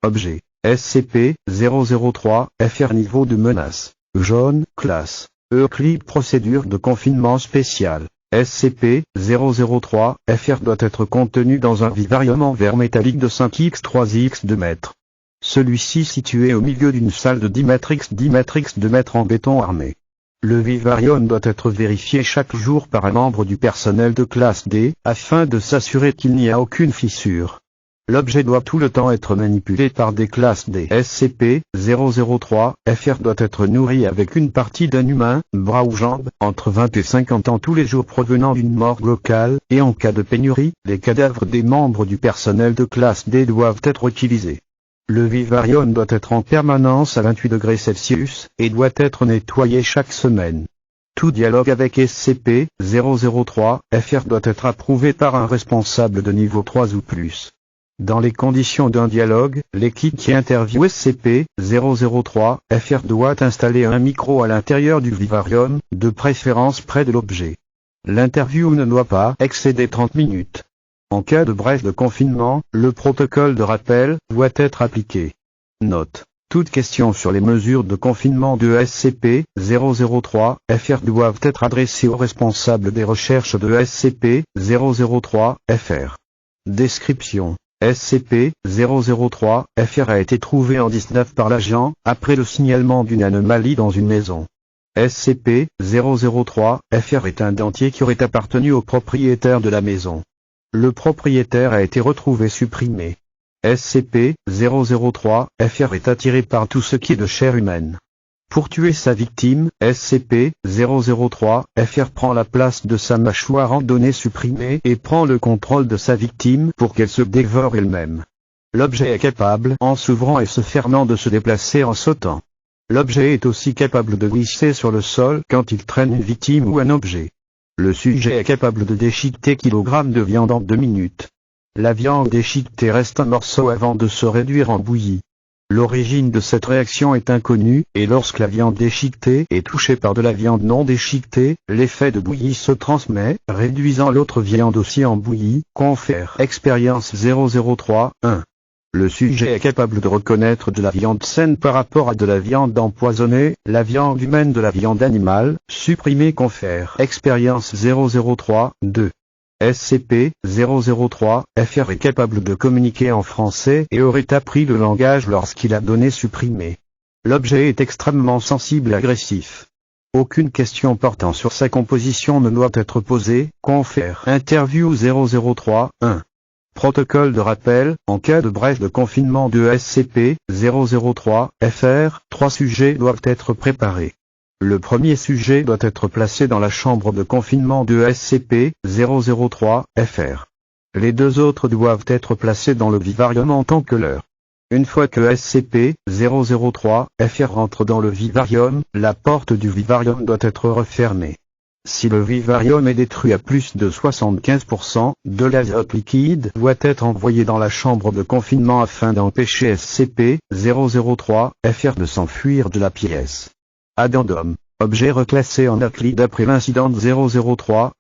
Objet. SCP-003 FR niveau de menace. Jaune. Classe. Euclide procédure de confinement spécial. SCP-003 FR doit être contenu dans un vivarium en verre métallique de 5x3x 2 mètres. Celui-ci situé au milieu d'une salle de 10 mètres x 10 mètres x 2 mètres en béton armé. Le vivarium doit être vérifié chaque jour par un membre du personnel de classe D, afin de s'assurer qu'il n'y a aucune fissure. L'objet doit tout le temps être manipulé par des classes D. SCP-003 FR doit être nourri avec une partie d'un humain, bras ou jambes, entre 20 et 50 ans tous les jours provenant d'une morgue locale, et en cas de pénurie, les cadavres des membres du personnel de classe D doivent être utilisés. Le vivarium doit être en permanence à 28 degrés Celsius, et doit être nettoyé chaque semaine. Tout dialogue avec SCP-003 FR doit être approuvé par un responsable de niveau 3 ou plus. Dans les conditions d'un dialogue, l'équipe qui interviewe SCP-003 FR doit installer un micro à l'intérieur du vivarium, de préférence près de l'objet. L'interview ne doit pas excéder 30 minutes. En cas de brèche de confinement, le protocole de rappel doit être appliqué. Note. Toutes questions sur les mesures de confinement de SCP-003 FR doivent être adressées au responsable des recherches de SCP-003 FR. Description. SCP-003 FR a été trouvé en 19 par l'agent, après le signalement d'une anomalie dans une maison. SCP-003 FR est un dentier qui aurait appartenu au propriétaire de la maison. Le propriétaire a été retrouvé supprimé. SCP-003 FR est attiré par tout ce qui est de chair humaine. Pour tuer sa victime, SCP-003 FR prend la place de sa mâchoire en données supprimées et prend le contrôle de sa victime pour qu'elle se dévore elle-même. L'objet est capable, en s'ouvrant et se fermant, de se déplacer en sautant. L'objet est aussi capable de glisser sur le sol quand il traîne une victime ou un objet. Le sujet est capable de déchiqueter kilogrammes de viande en 2 minutes. La viande déchiquetée reste un morceau avant de se réduire en bouillie. L'origine de cette réaction est inconnue, et lorsque la viande déchiquetée est touchée par de la viande non déchiquetée, l'effet de bouillie se transmet, réduisant l'autre viande aussi en bouillie. Confère expérience 003-1. Le sujet est capable de reconnaître de la viande saine par rapport à de la viande empoisonnée, la viande humaine de la viande animale. Supprimé. Confère expérience 003-2. SCP-003 FR est capable de communiquer en français et aurait appris le langage lorsqu'il a donné supprimé. L'objet est extrêmement sensible et agressif. Aucune question portant sur sa composition ne doit être posée. Confère interview 003-1. Protocole de rappel. En cas de brèche de confinement de SCP-003 FR, 3 sujets doivent être préparés. Le premier sujet doit être placé dans la chambre de confinement de SCP-003 FR. Les 2 autres doivent être placés dans le vivarium en tant que leur. Une fois que SCP-003 FR rentre dans le vivarium, la porte du vivarium doit être refermée. Si le vivarium est détruit à plus de 75%, de l'azote liquide doit être envoyé dans la chambre de confinement afin d'empêcher SCP-003 FR de s'enfuir de la pièce. Addendum. Objet reclassé en Euclide après l'incident 003-1.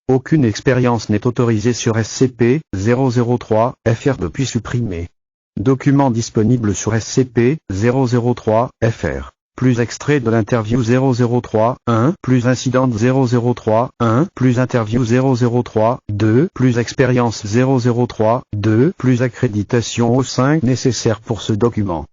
Aucune expérience n'est autorisée sur SCP-003 FR depuis supprimé. Document disponible sur SCP-003 FR. Plus extrait de l'interview 003-1, plus incident 003-1, plus interview 003-2, plus expérience 003-2, plus accréditation O5 nécessaire pour ce document.